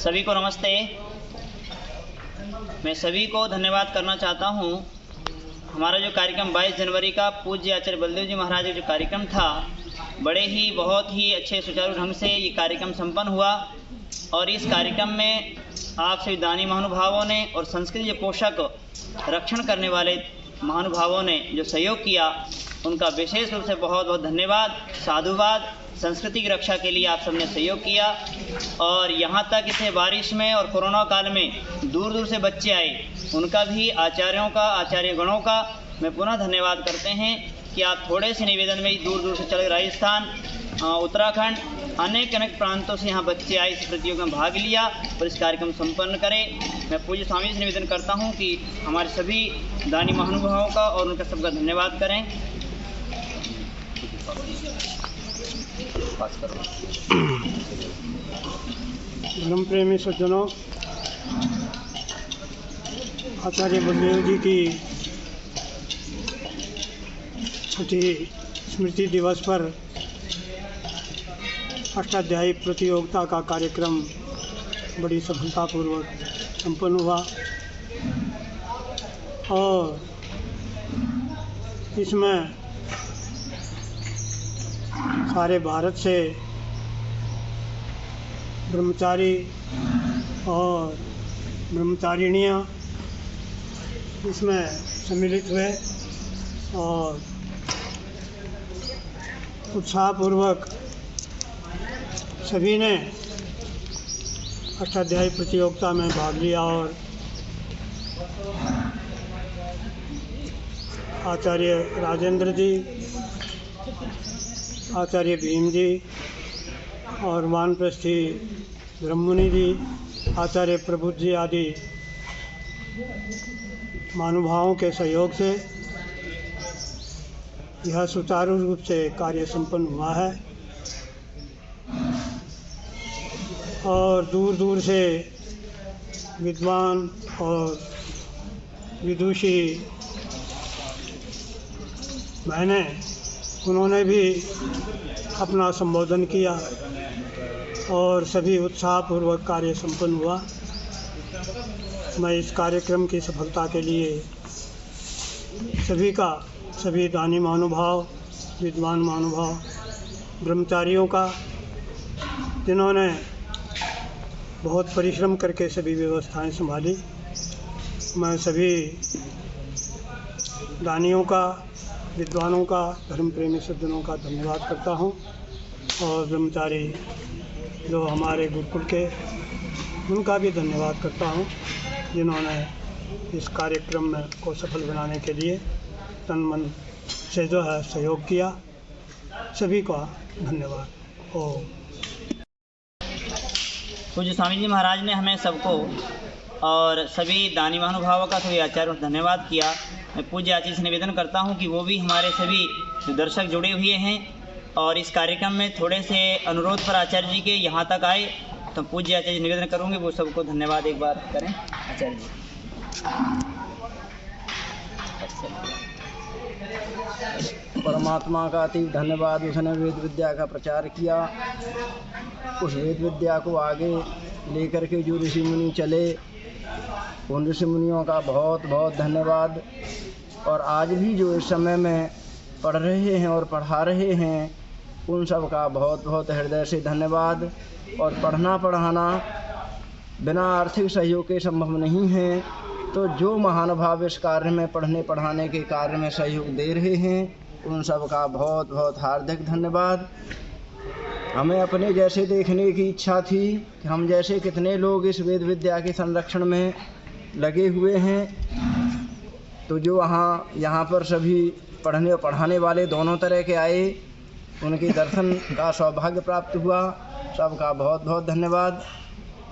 सभी को नमस्ते। मैं सभी को धन्यवाद करना चाहता हूँ। हमारा जो कार्यक्रम 22 जनवरी का पूज्य आचार्य बलदेव जी महाराज का जो कार्यक्रम था, बड़े ही बहुत ही अच्छे सुचारू ढंग से ये कार्यक्रम संपन्न हुआ। और इस कार्यक्रम में आप सभी दानी महानुभावों ने और संस्कृति के पोषक रक्षण करने वाले महानुभावों ने जो सहयोग किया, उनका विशेष रूप से बहुत बहुत धन्यवाद, साधुवाद। संस्कृति की रक्षा के लिए आप सबने सहयोग किया और यहाँ तक इसे बारिश में और कोरोना काल में दूर दूर से बच्चे आए, उनका भी आचार्यों का, आचार्य गणों का मैं पुनः धन्यवाद करते हैं कि आप थोड़े से निवेदन में दूर दूर से चले, राजस्थान, उत्तराखंड, अनेक प्रांतों से यहाँ बच्चे आए, इस प्रतियोगिता में भाग लिया और इस कार्यक्रम संपन्न करें। मैं पूज्य स्वामी जी से निवेदन करता हूँ कि हमारे सभी दानी महानुभावों का और उनका सबका धन्यवाद करें। धर्म प्रेमी सज्जनों, आचार्य बलदेव जी की छठी स्मृति दिवस पर अष्टाध्यायी प्रतियोगिता का कार्यक्रम बड़ी सफलतापूर्वक संपन्न हुआ और इसमें सारे भारत से ब्रह्मचारी और ब्रह्मचारिणियाँ इसमें सम्मिलित हुए और उत्साहपूर्वक सभी ने अष्टाध्यायी प्रतियोगिता में भाग लिया और आचार्य राजेंद्र जी, आचार्य भीम जी और वानप्रस्थी ब्रह्ममुनि जी, आचार्य प्रबुद्ध जी आदि महानुभावों के सहयोग से यह सुचारू रूप से कार्य संपन्न हुआ है और दूर दूर से विद्वान और विदुषी बहनें, उन्होंने भी अपना संबोधन किया और सभी उत्साहपूर्वक कार्य संपन्न हुआ। मैं इस कार्यक्रम की सफलता के लिए सभी दानी महानुभाव, विद्वान महानुभाव, ब्रह्मचारियों का, जिन्होंने बहुत परिश्रम करके सभी व्यवस्थाएं संभाली, मैं सभी दानियों का, विद्वानों का, धर्म प्रेमी सज्जनों का धन्यवाद करता हूं और ब्रह्मचारी जो हमारे गुरुकुल के, उनका भी धन्यवाद करता हूं, जिन्होंने इस कार्यक्रम में को सफल बनाने के लिए तन मन से जो है सहयोग किया। सभी का धन्यवाद। ओम। पूज्य स्वामी जी महाराज ने हमें सबको और सभी दानी महानुभावों का, सभी आचार्यों का धन्यवाद किया। मैं पूज्य आचार्य से निवेदन करता हूं कि वो भी हमारे सभी जो दर्शक जुड़े हुए हैं और इस कार्यक्रम में थोड़े से अनुरोध पर आचार्य जी के यहाँ तक आए, तो पूज्य आचार्य जी निवेदन करूँगी वो सबको धन्यवाद एक बार करें। आचार्य जी। परमात्मा का अति धन्यवाद, उसने वेद विद्या का प्रचार किया। उस वेद विद्या को आगे लेकर के जो ऋषि मुनि चले, उन ऋषि मुनियों का बहुत बहुत धन्यवाद। और आज भी जो इस समय में पढ़ रहे हैं और पढ़ा रहे हैं, उन सब का बहुत बहुत हृदय से धन्यवाद। और पढ़ना पढ़ाना बिना आर्थिक सहयोग के संभव नहीं है, तो जो महानुभाव इस कार्य में, पढ़ने पढ़ाने के कार्य में सहयोग दे रहे हैं, उन सब का बहुत बहुत हार्दिक धन्यवाद। हमें अपने जैसे देखने की इच्छा थी कि हम जैसे कितने लोग इस वेद विद्या के संरक्षण में लगे हुए हैं, तो जो यहाँ पर सभी पढ़ने और पढ़ाने वाले दोनों तरह के आए, उनके दर्शन का सौभाग्य प्राप्त हुआ। सबका बहुत बहुत धन्यवाद।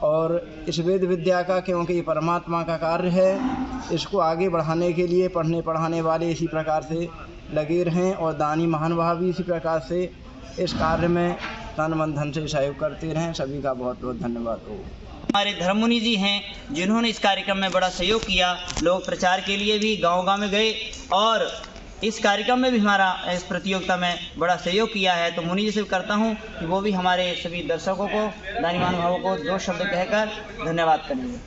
और इस वेद विद्या का, क्योंकि ये परमात्मा का कार्य है, इसको आगे बढ़ाने के लिए पढ़ने पढ़ाने वाले इसी प्रकार से लगे रहें और दानी महानुभाव भी इसी प्रकार से इस कार्य में तन मन धन से सहयोग करते रहें। सभी का बहुत बहुत धन्यवाद हो। हमारे धर्ममुनि जी हैं, जिन्होंने इस कार्यक्रम में बड़ा सहयोग किया। लोग प्रचार के लिए भी गांव-गांव में गए और इस कार्यक्रम में भी हमारा इस प्रतियोगिता में बड़ा सहयोग किया है। तो मुनि जी से करता हूँ कि वो भी हमारे सभी दर्शकों को, दानी महानुभावों को 2 शब्द कहकर धन्यवाद करेंगे।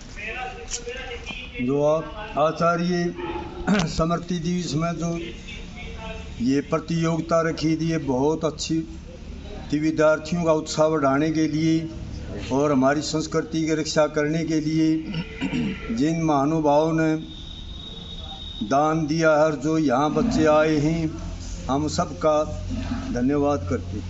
जो आचार्य समृति दिवस में जो ये प्रतियोगिता रखी थी, ये बहुत अच्छी थी विद्यार्थियों का उत्साह बढ़ाने के लिए और हमारी संस्कृति की रक्षा करने के लिए। जिन महानुभावों ने दान दिया है और जो यहाँ बच्चे आए हैं, हम सबका धन्यवाद करते हैं।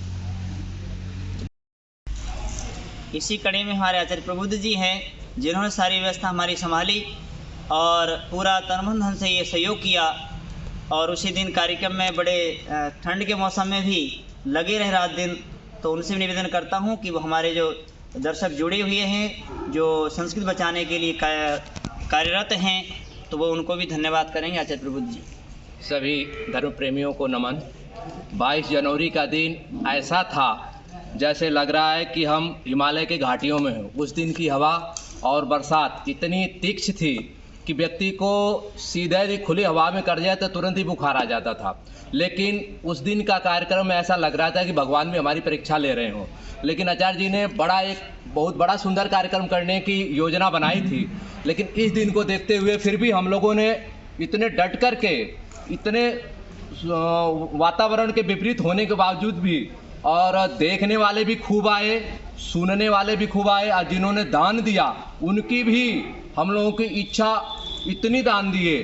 इसी कड़ी में हमारे आचार्य प्रबुद्ध जी हैं, जिन्होंने सारी व्यवस्था हमारी संभाली और पूरा तन मन धन से ये सहयोग किया। और उसी दिन कार्यक्रम में बड़े ठंड के मौसम में भी लगे रहे रात दिन। तो उनसे भी निवेदन करता हूँ कि वो हमारे जो दर्शक जुड़े हुए हैं, जो संस्कृत बचाने के लिए कार्यरत हैं, तो वो उनको भी धन्यवाद करेंगे। आचार्य प्रबुद्ध जी। सभी धर्म प्रेमियों को नमन। 22 जनवरी का दिन ऐसा था जैसे लग रहा है कि हम हिमालय के घाटियों में हैं। उस दिन की हवा और बरसात इतनी तीक्ष्ण थी कि व्यक्ति को सीधे खुली हवा में कर जाए तो तुरंत ही बुखार आ जाता था। लेकिन उस दिन का कार्यक्रम ऐसा लग रहा था कि भगवान भी हमारी परीक्षा ले रहे हों। लेकिन आचार्य जी ने एक बहुत बड़ा सुंदर कार्यक्रम करने की योजना बनाई थी। लेकिन इस दिन को देखते हुए फिर भी हम लोगों ने इतने डट कर के, इतने वातावरण के विपरीत होने के बावजूद भी, और देखने वाले भी खूब आए, सुनने वाले भी खूब आए, और जिन्होंने दान दिया उनकी भी हम लोगों की इच्छा इतनी दान दिए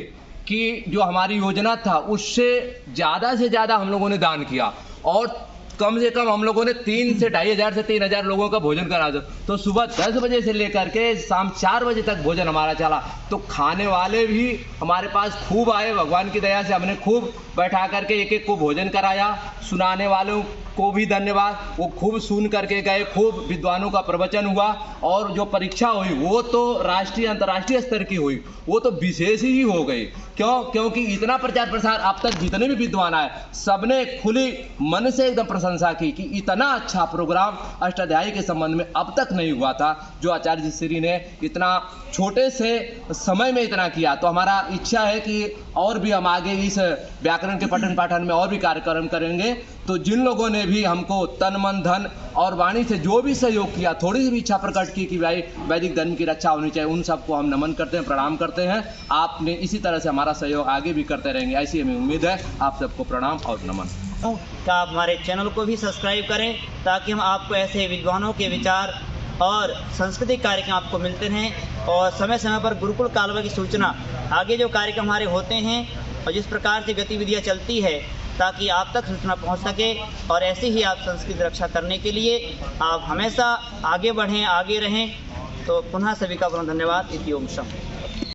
कि जो हमारी योजना था उससे ज़्यादा से ज़्यादा हम लोगों ने दान किया। और कम से कम हम लोगों ने 3 से 2,500 से 3,000 लोगों का भोजन करा दो। तो सुबह 10 बजे से लेकर के शाम 4 बजे तक भोजन हमारा चला। तो खाने वाले भी हमारे पास खूब आए। भगवान की दया से हमने खूब बैठा करके एक एक को भोजन कराया। सुनाने वालों को भी धन्यवाद, वो खूब सुन करके गए। खूब विद्वानों का प्रवचन हुआ। और जो परीक्षा हुई वो तो राष्ट्रीय अंतर्राष्ट्रीय स्तर की हुई, वो तो विशेष ही हो गई। क्योंकि इतना प्रचार प्रसार अब तक जितने भी विद्वान आए सबने खुली मन से एकदम प्रशंसा की कि इतना अच्छा प्रोग्राम अष्टाध्यायी के संबंध में अब तक नहीं हुआ था, जो आचार्य जी श्री ने इतना छोटे से समय में इतना किया। तो हमारा इच्छा है कि और भी हम आगे इस व्याकरण के पठन पाठन में और भी कार्यक्रम करेंगे। तो जिन लोगों ने भी हमको तन मन धन और वाणी से जो भी सहयोग किया, थोड़ी सी भी इच्छा प्रकट की कि भाई वैदिक धर्म की रक्षा होनी चाहिए, उन सबको हम नमन करते हैं, प्रणाम करते हैं। आपने इसी तरह से हमारा सहयोग आगे भी करते रहेंगे, ऐसी हमें उम्मीद है। आप सबको प्रणाम और नमन। तो आप हमारे चैनल को भी सब्सक्राइब करें ताकि हम आपको ऐसे विद्वानों के विचार और सांस्कृतिक कार्यक्रम आपको मिलते रहें। और समय समय पर गुरुकुल कालवा की सूचना, आगे जो कार्यक्रम हमारे होते हैं और जिस प्रकार से गतिविधियाँ चलती है, ताकि आप तक सूचना पहुंच सके। और ऐसे ही आप संस्कृत रक्षा करने के लिए आप हमेशा आगे बढ़ें, आगे रहें। तो पुनः सभी का बहुत धन्यवाद। इति ओम शम।